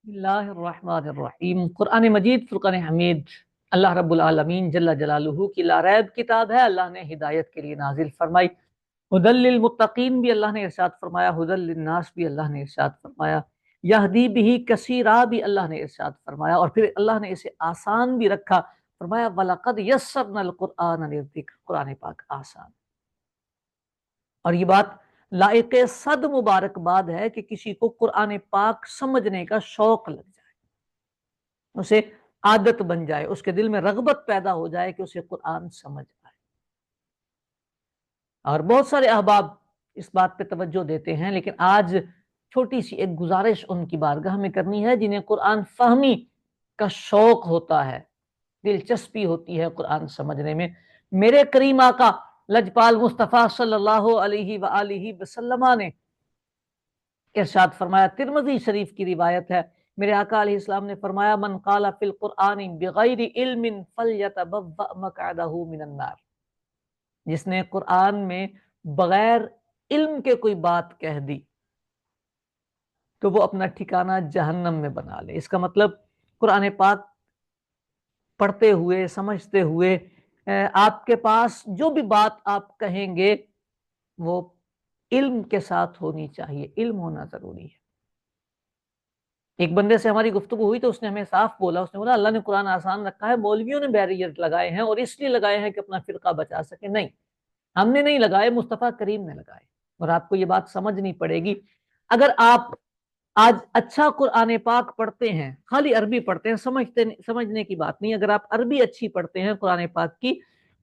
بسم اللہ الرحمن الرحیم۔ قرآن مجید فرقان حمید اللہ رب العالمین جل جلالہ کی لاریب کتاب ہے۔ اللہ نے ہدایت کے لیے نازل فرمائی۔ ہدی للمتقین بھی اللہ نے ارشاد فرمایا، ہدی للناس بھی اللہ نے ارشاد فرمایا، یہدی بہ کثیرا بھی اللہ نے ارشاد فرمایا، اور پھر اللہ نے اسے آسان بھی رکھا، فرمایا وَلَقَدْ يَسَّرْنَا الْقُرْآنَ لِلذِّکْرِ، قرآن پاک آسان۔ اور یہ بات لائق صد مبارکباد ہے کہ کسی کو قرآن پاک سمجھنے کا شوق لگ جائے، اسے عادت بن جائے، اس کے دل میں رغبت پیدا ہو جائے کہ اسے قرآن سمجھ آئے۔ اور بہت سارے احباب اس بات پہ توجہ دیتے ہیں، لیکن آج چھوٹی سی ایک گزارش ان کی بارگاہ میں کرنی ہے جنہیں قرآن فہمی کا شوق ہوتا ہے، دلچسپی ہوتی ہے قرآن سمجھنے میں۔ میرے کریم آقا لجپال مصطفیٰ صلی اللہ علیہ وآلہ وسلم نے ارشاد فرمایا، ترمذی شریف کی روایت ہے، میرے آقا علیہ السلام نے فرمایا، من قال فی القرآن بغیر علم فلیتبوأ مقعدہ من النار، جس نے قرآن میں بغیر علم کے کوئی بات کہہ دی تو وہ اپنا ٹھکانہ جہنم میں بنا لے۔ اس کا مطلب قرآن پاک پڑھتے ہوئے سمجھتے ہوئے آپ کے پاس جو بھی بات آپ کہیں گے وہ علم کے ساتھ ہونی چاہیے، علم ہونا ضروری ہے۔ ایک بندے سے ہماری گفتگو ہوئی تو اس نے ہمیں صاف بولا، اس نے بولا اللہ نے قرآن آسان رکھا ہے، مولویوں نے بیریئر لگائے ہیں اور اس لیے لگائے ہیں کہ اپنا فرقہ بچا سکے۔ نہیں، ہم نے نہیں لگائے، مصطفیٰ کریم نے لگائے، اور آپ کو یہ بات سمجھنی پڑے گی۔ اگر آپ آج اچھا قرآن پاک پڑھتے ہیں، خالی عربی پڑھتے ہیں، سمجھنے کی بات نہیں، اگر آپ عربی اچھی پڑھتے ہیں قرآن پاک کی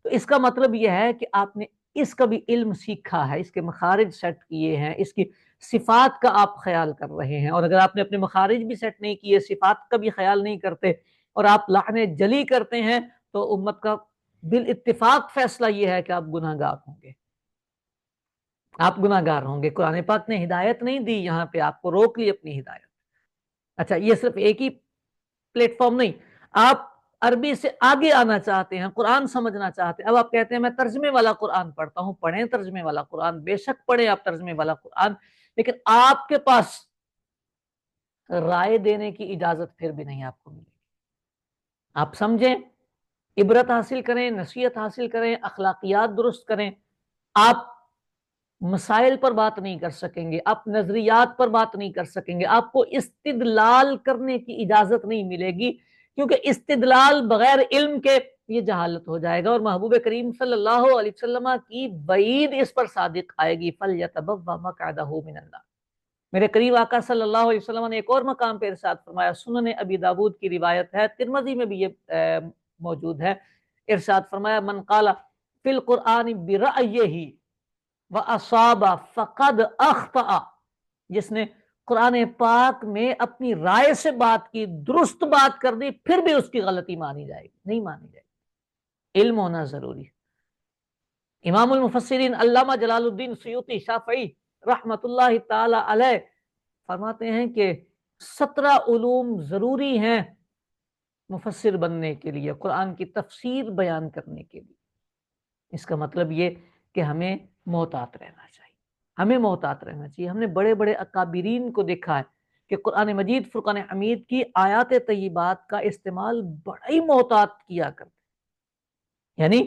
تو اس کا مطلب یہ ہے کہ آپ نے اس کا بھی علم سیکھا ہے، اس کے مخارج سیٹ کیے ہیں، اس کی صفات کا آپ خیال کر رہے ہیں۔ اور اگر آپ نے اپنے مخارج بھی سیٹ نہیں کیے، صفات کا بھی خیال نہیں کرتے اور آپ لعن جلی کرتے ہیں تو امت کا بالاتفاق فیصلہ یہ ہے کہ آپ گناہ گار ہوں گے، آپ گناہ گار ہوں گے۔ قرآن پاک نے ہدایت نہیں دی، یہاں پہ آپ کو روک لی اپنی ہدایت۔ اچھا، یہ صرف ایک ہی پلیٹ فارم نہیں، آپ عربی سے آگے آنا چاہتے ہیں، قرآن سمجھنا چاہتے ہیں، اب آپ کہتے ہیں میں ترجمے والا قرآن پڑھتا ہوں، پڑھیں ترجمے والا قرآن، بے شک پڑھیں آپ ترجمے والا قرآن، لیکن آپ کے پاس رائے دینے کی اجازت پھر بھی نہیں آپ کو ملے گی۔ آپ سمجھیں، عبرت حاصل کریں، نصیحت حاصل کریں، اخلاقیات درست کریں۔ آپ مسائل پر بات نہیں کر سکیں گے، آپ نظریات پر بات نہیں کر سکیں گے، آپ کو استدلال کرنے کی اجازت نہیں ملے گی، کیونکہ استدلال بغیر علم کے یہ جہالت ہو جائے گا، اور محبوب کریم صلی اللہ علیہ وسلم کی وعید اس پر صادق آئے گی، فَلْيَتَبَوَّأْ مَقْعَدَهُ مِنَ النَّارِ۔ میرے قریب آقا صلی اللہ علیہ وسلم نے ایک اور مقام پہ ارشاد فرمایا، سنن ابی داود کی روایت ہے، ترمذی میں بھی یہ موجود ہے، ارشاد فرمایا، من قال فی القرآن برأیہ وَأَصَابَ فَقَدْ أَخْطَأَ، جس نے قرآن پاک میں اپنی رائے سے بات کی، درست بات کر دی، پھر بھی اس کی غلطی مانی جائے گی، نہیں مانی جائے گی۔ علم ہونا ضروری ہے۔ امام المفسرین علامہ جلال الدین سیوطی شافعی رحمت اللہ تعالی علیہ فرماتے ہیں کہ 17 علوم ضروری ہیں مفسر بننے کے لیے، قرآن کی تفسیر بیان کرنے کے لیے۔ اس کا مطلب یہ کہ ہمیں محتاط رہنا چاہیے، ہمیں محتاط رہنا چاہیے۔ ہم نے بڑے بڑے اکابرین کو دیکھا ہے کہ قرآن مجید فرقان حمید کی آیات طیبات کا استعمال بڑا ہی محتاط کیا کرتے، یعنی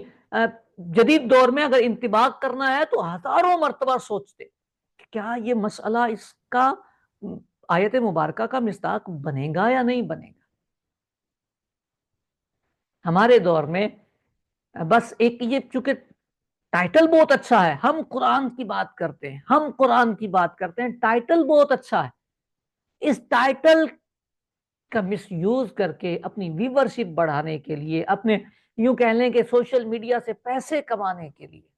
جدید دور میں اگر انطباق کرنا ہے تو ہزاروں مرتبہ سوچتے کہ کیا یہ مسئلہ اس کا آیت مبارکہ کا مصداق بنے گا یا نہیں بنے گا۔ ہمارے دور میں بس ایک یہ چونکہ ٹائٹل بہت اچھا ہے، ہم قرآن کی بات کرتے ہیں، ہم قرآن کی بات کرتے ہیں، ٹائٹل بہت اچھا ہے، اس ٹائٹل کا مس یوز کر کے اپنی ویورشپ بڑھانے کے لیے، اپنے یوں کہہ لیں کہ سوشل میڈیا سے پیسے کمانے کے لیے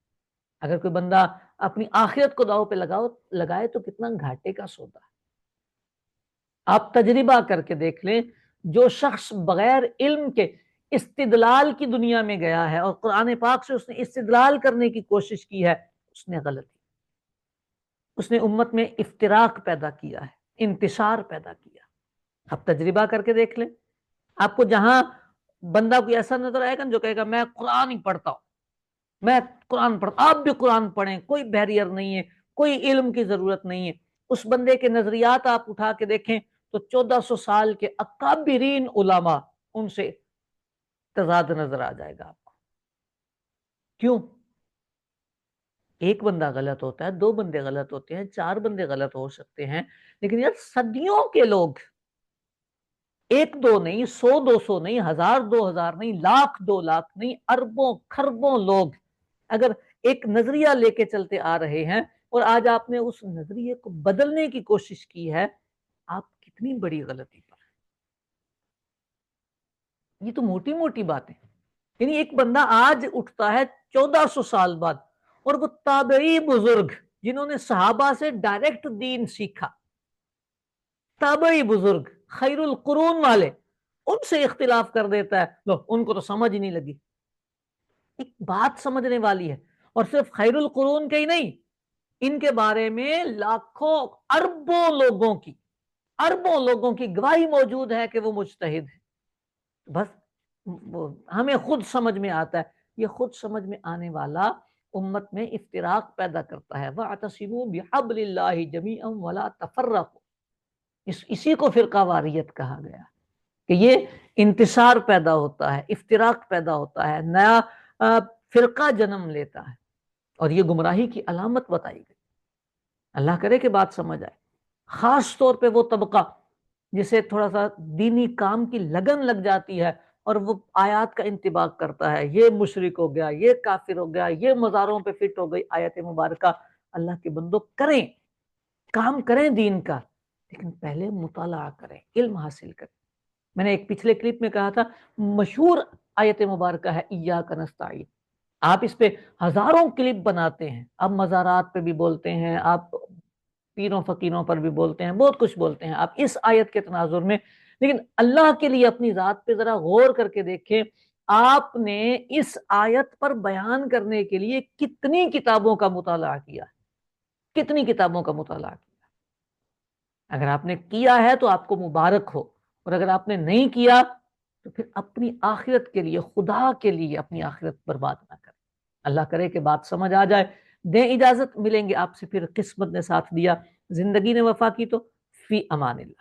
اگر کوئی بندہ اپنی آخرت کو داؤ پہ لگائے تو کتنا گھاٹے کا سودا ہے۔ آپ تجربہ کر کے دیکھ لیں، جو شخص بغیر علم کے استدلال کی دنیا میں گیا ہے اور قرآن پاک سے اس نے استدلال کرنے کی کوشش کی ہے، اس نے غلطی، اس نے امت میں افتراق پیدا کیا ہے، انتشار پیدا کیا۔ آپ تجربہ کر کے دیکھ لیں، آپ کو جہاں بندہ کوئی ایسا نظر آئے گا جو کہے گا میں قرآن ہی پڑھتا ہوں، میں قرآن پڑھتا، آپ بھی قرآن پڑھیں، کوئی بیریئر نہیں ہے، کوئی علم کی ضرورت نہیں ہے، اس بندے کے نظریات آپ اٹھا کے دیکھیں تو 1400 سال کے اکابرین علماء ان سے تضاد نظر آ جائے گا آپ کو. کیوں؟ ایک بندہ غلط ہوتا ہے، 2 بندے غلط ہوتے ہیں، 4 بندے غلط ہو سکتے ہیں، لیکن یار صدیوں کے لوگ، 1 2 نہیں، 100 200 نہیں، 1000 2000 نہیں، 1,00,000 2,00,000 نہیں، اربوں خربوں لوگ اگر ایک نظریہ لے کے چلتے آ رہے ہیں اور آج آپ نے اس نظریے کو بدلنے کی کوشش کی ہے، آپ کتنی بڑی غلطی پر. یہ تو موٹی موٹی باتیں. یعنی ایک بندہ آج اٹھتا ہے 1400 سال بعد، اور وہ تابعی بزرگ جنہوں نے صحابہ سے ڈائریکٹ دین سیکھا، تابعی بزرگ خیر القرون والے، ان سے اختلاف کر دیتا ہے. لو، ان کو تو سمجھ ہی نہیں لگی. ایک بات سمجھنے والی ہے، اور صرف خیر القرون کے ہی نہیں، ان کے بارے میں لاکھوں اربوں لوگوں کی گواہی موجود ہے کہ وہ مجتہد ہے. بس ہمیں خود سمجھ میں آتا ہے. یہ خود سمجھ میں آنے والا امت میں افتراق پیدا کرتا ہے. وَاعْتَصِمُوا بِحَبْلِ اللَّهِ جَمِيعًا وَلَا تَفَرَّقُوا. اسی کو فرقہ واریت کہا گیا کہ یہ انتصار پیدا ہوتا ہے، افتراق پیدا ہوتا ہے، نیا فرقہ جنم لیتا ہے، اور یہ گمراہی کی علامت بتائی گئی. اللہ کرے کہ بات سمجھ آئے. خاص طور پہ وہ طبقہ جسے تھوڑا سا دینی کام کی لگن لگ جاتی ہے اور وہ آیات کا انطباق کرتا ہے، یہ مشرک ہو گیا، یہ کافر ہو گیا، یہ مزاروں پہ فٹ ہو گئی آیت مبارکہ. اللہ کے بندو کریں، کام کریں دین کا، لیکن پہلے مطالعہ کریں، علم حاصل کریں. میں نے ایک پچھلے کلپ میں کہا تھا، مشہور آیت مبارکہ ہے ایاک نستعین. آپ اس پہ ہزاروں کلپ بناتے ہیں، آپ مزارات پہ بھی بولتے ہیں، آپ پیروں فقیروں پر بھی بولتے ہیں، بہت کچھ بولتے ہیں آپ اس آیت کے تناظر میں. لیکن اللہ کے لیے اپنی ذات پہ ذرا غور کر کے دیکھیں، آپ نے اس آیت پر بیان کرنے کے لیے کتنی کتابوں کا مطالعہ کیا، کتنی کتابوں کا مطالعہ کیا. اگر آپ نے کیا ہے تو آپ کو مبارک ہو، اور اگر آپ نے نہیں کیا تو پھر اپنی آخرت کے لیے، خدا کے لیے اپنی آخرت برباد نہ کریں. اللہ کرے کہ بات سمجھ آ جائے. دیں اجازت، ملیں گے آپ سے پھر، قسمت نے ساتھ دیا، زندگی نے وفا کی تو فی امان اللہ.